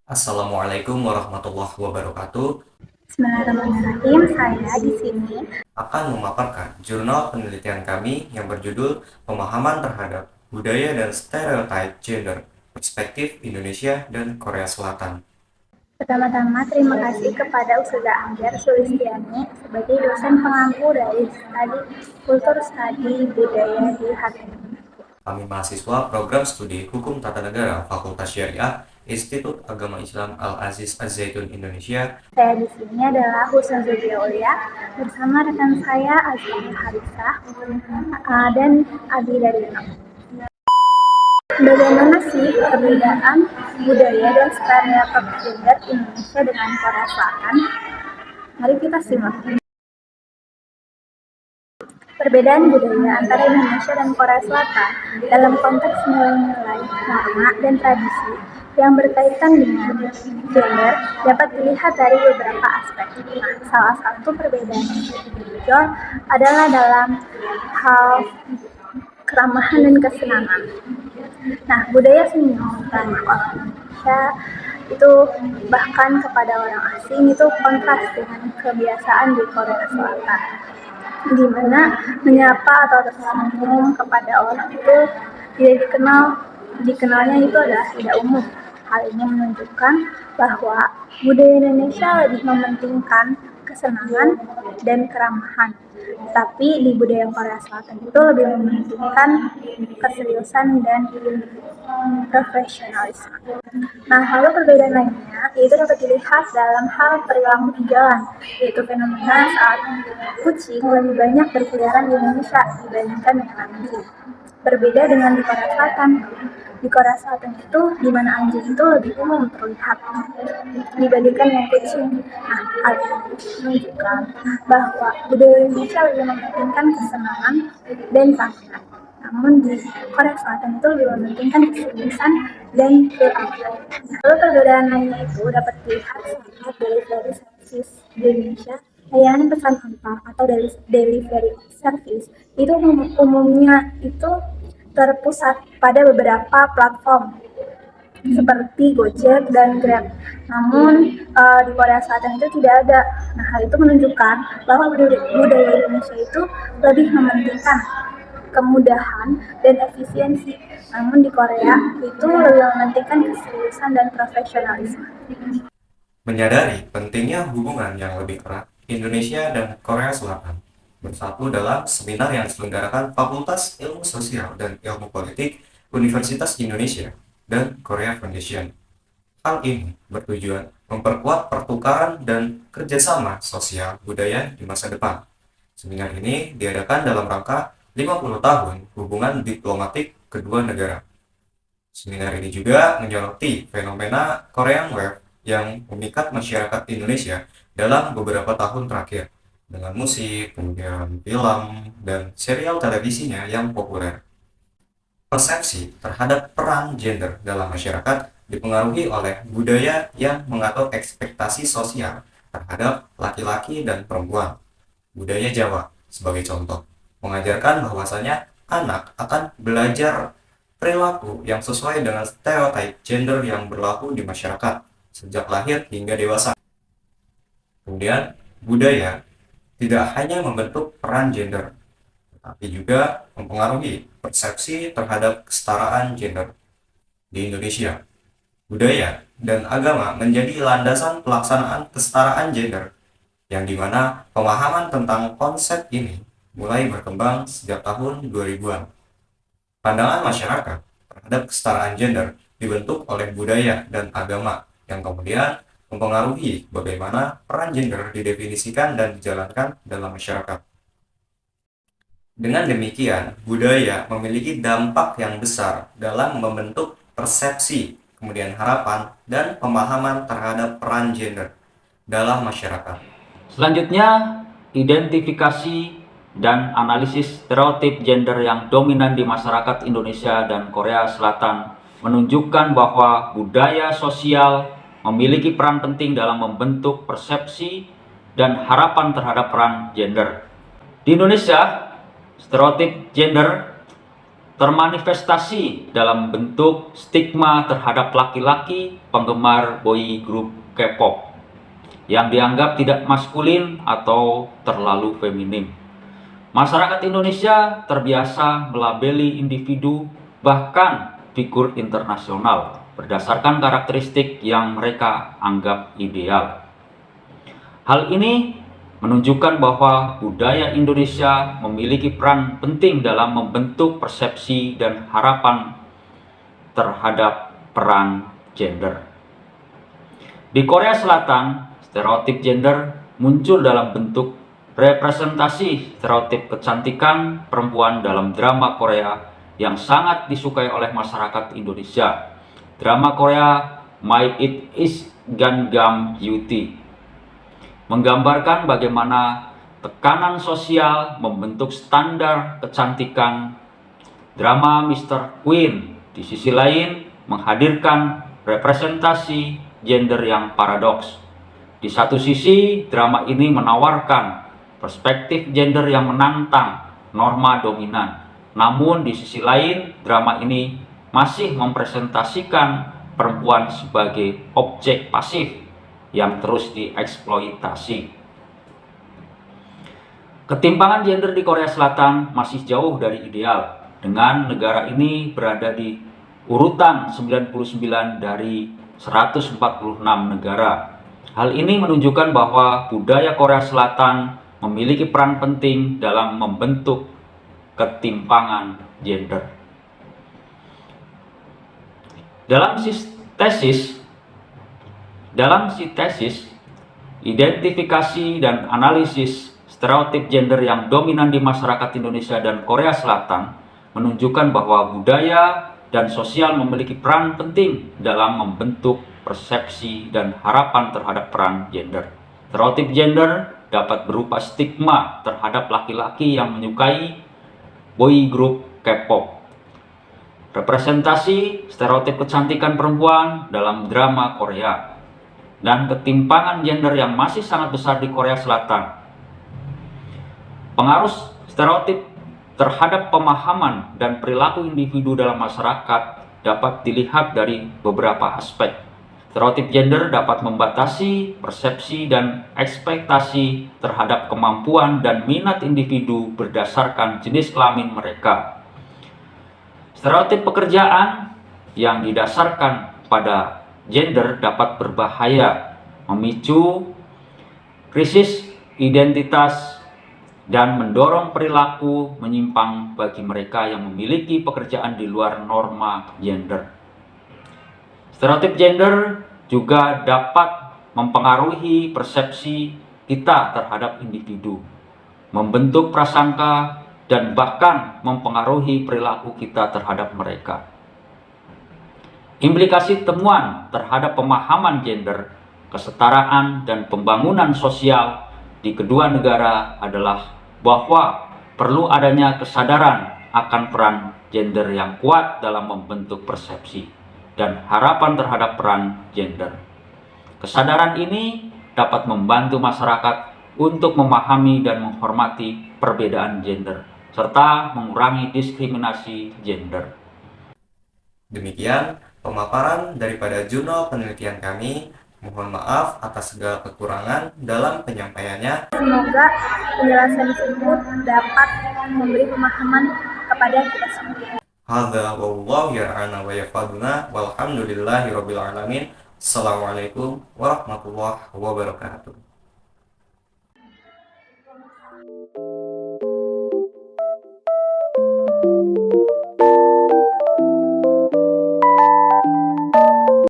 Assalamualaikum warahmatullahi wabarakatuh. Bismillahirrahmanirrahim. Saya di sini Akan memaparkan jurnal penelitian kami yang berjudul Pemahaman Terhadap Budaya dan Stereotip Gender, Perspektif Indonesia dan Korea Selatan. pertama-tama terima kasih kepada Ustazah Angger Sulistiani sebagai dosen pengampu dari Kultur Studi Budaya di HTM. Kami mahasiswa Program Studi Hukum Tata Negara Fakultas Syariah Institut Agama Islam Al-Aziz Az-Zaitun Indonesia. Saya di sini adalah Husna Zubia Ulia bersama rekan saya Azmi Harisah dan Abi Darino. Bagaimana sih perbedaan budaya dan stereotip gender Indonesia dengan Korea Selatan? Mari kita simak. Perbedaan budaya antara Indonesia dan Korea Selatan dalam konteks nilai-nilai, norma, dan tradisi yang berkaitan dengan gender dapat dilihat dari beberapa aspek. Salah satu perbedaan yang menonjol adalah dalam hal keramahan dan kesenangan. Nah, budaya senyum ramah orang Indonesia itu bahkan kepada orang asing itu kontras dengan kebiasaan di Korea Selatan, di mana menyapa atau tersenyum kepada orang itu tidak dikenalnya itu adalah tidak umum. Hal ini menunjukkan bahwa budaya Indonesia lebih mementingkan kesenangan dan keramahan, tapi di budaya Korea Selatan itu lebih mementingkan keseriusan dan profesionalisme. Nah, lalu perbedaan lainnya yaitu dapat dilihat dalam hal perilaku di jalan, yaitu fenomena saat kucing lebih banyak berkeliaran di Indonesia dibandingkan dengan anjing. Berbeda dengan di Korea Selatan. Di Korea Selatan itu, di mana anjing itu lebih umum terlihat dibandingkan dengan kucing. Nah, hal ini menunjukkan bahwa budaya Indonesia lebih mementingkan kesenangan dan keamanan. Namun di Korea Selatan itu lebih mementingkan keseriusan dan keamanan. Lalu perbedaan lainnya itu dapat dilihat saat delivery service di Indonesia. Layanan pesan antar atau delivery service itu umumnya itu terpusat pada beberapa platform seperti Gojek dan Grab. Namun di Korea Selatan itu tidak ada. Nah, hal itu menunjukkan bahwa budaya Indonesia itu lebih mementingkan kemudahan dan efisiensi. Namun di Korea itu lebih mementingkan keseriusan dan profesionalisme. Menyadari pentingnya hubungan yang lebih erat Indonesia dan Korea Selatan bersatu dalam seminar yang diselenggarakan Fakultas Ilmu Sosial dan Ilmu Politik Universitas Indonesia dan Korea Foundation. Hal ini bertujuan memperkuat pertukaran dan kerjasama sosial budaya di masa depan. Seminar ini diadakan dalam rangka 50 tahun hubungan diplomatik kedua negara. Seminar ini juga menyoroti fenomena Korean Wave yang memikat masyarakat Indonesia dalam beberapa tahun terakhir dengan musik, kemudian film, dan serial televisinya yang populer. Persepsi terhadap peran gender dalam masyarakat dipengaruhi oleh budaya yang mengatur ekspektasi sosial terhadap laki-laki dan perempuan. Budaya Jawa, sebagai contoh, mengajarkan bahwasanya anak akan belajar perilaku yang sesuai dengan stereotip gender yang berlaku di masyarakat sejak lahir hingga dewasa. Kemudian, budaya tidak hanya membentuk peran gender, tetapi juga mempengaruhi persepsi terhadap kesetaraan gender di Indonesia. Budaya dan agama menjadi landasan pelaksanaan kesetaraan gender, yang dimana pemahaman tentang konsep ini mulai berkembang sejak tahun 2000-an. Pandangan masyarakat terhadap kesetaraan gender dibentuk oleh budaya dan agama yang kemudian mempengaruhi bagaimana peran gender didefinisikan dan dijalankan dalam masyarakat. Dengan demikian, budaya memiliki dampak yang besar dalam membentuk persepsi, kemudian harapan, dan pemahaman terhadap peran gender dalam masyarakat. Selanjutnya, identifikasi dan analisis stereotip gender yang dominan di masyarakat Indonesia dan Korea Selatan menunjukkan bahwa budaya sosial memiliki peran penting dalam membentuk persepsi dan harapan terhadap peran gender. Di Indonesia, stereotip gender termanifestasi dalam bentuk stigma terhadap laki-laki penggemar boy group K-pop yang dianggap tidak maskulin atau terlalu feminim. Masyarakat Indonesia terbiasa melabeli individu bahkan figur internasional berdasarkan karakteristik yang mereka anggap ideal. Hal ini menunjukkan bahwa budaya Indonesia memiliki peran penting dalam membentuk persepsi dan harapan terhadap peran gender. Di Korea Selatan, stereotip gender muncul dalam bentuk representasi stereotip kecantikan perempuan dalam drama Korea yang sangat disukai oleh masyarakat Indonesia. Drama Korea My It Is Gangnam Beauty menggambarkan bagaimana tekanan sosial membentuk standar kecantikan. Drama Mr. Queen di sisi lain menghadirkan representasi gender yang paradoks. Di satu sisi, drama ini menawarkan perspektif gender yang menantang norma dominan. Namun di sisi lain, drama ini masih mempresentasikan perempuan sebagai objek pasif yang terus dieksploitasi. Ketimpangan gender di Korea Selatan masih jauh dari ideal, dengan negara ini berada di urutan 99 dari 146 negara. Hal ini menunjukkan bahwa budaya Korea Selatan memiliki peran penting dalam membentuk ketimpangan gender. Dalam tesis, identifikasi dan analisis stereotip gender yang dominan di masyarakat Indonesia dan Korea Selatan menunjukkan bahwa budaya dan sosial memiliki peran penting dalam membentuk persepsi dan harapan terhadap peran gender. Stereotip gender dapat berupa stigma terhadap laki-laki yang menyukai boy group K-pop, representasi stereotip kecantikan perempuan dalam drama Korea, dan ketimpangan gender yang masih sangat besar di Korea Selatan. Pengaruh stereotip terhadap pemahaman dan perilaku individu dalam masyarakat dapat dilihat dari beberapa aspek. Stereotip gender dapat membatasi persepsi dan ekspektasi terhadap kemampuan dan minat individu berdasarkan jenis kelamin mereka. Stereotip pekerjaan yang didasarkan pada gender dapat berbahaya, memicu krisis identitas, dan mendorong perilaku menyimpang bagi mereka yang memiliki pekerjaan di luar norma gender. Stereotip gender juga dapat mempengaruhi persepsi kita terhadap individu, membentuk prasangka, dan bahkan mempengaruhi perilaku kita terhadap mereka. Implikasi temuan terhadap pemahaman gender, kesetaraan, dan pembangunan sosial di kedua negara adalah bahwa perlu adanya kesadaran akan peran gender yang kuat dalam membentuk persepsi dan harapan terhadap peran gender. Kesadaran ini dapat membantu masyarakat untuk memahami dan menghormati perbedaan gender, serta mengurangi diskriminasi gender. Demikian pemaparan daripada jurnal penelitian kami. Mohon maaf atas segala kekurangan dalam penyampaiannya. Semoga penjelasan tersebut dapat memberi pemahaman kepada kita semua. Hadza wallahu yar'ana wa yafaduna walhamdulillahi rabbil alamin. Assalamualaikum warahmatullahi wabarakatuh.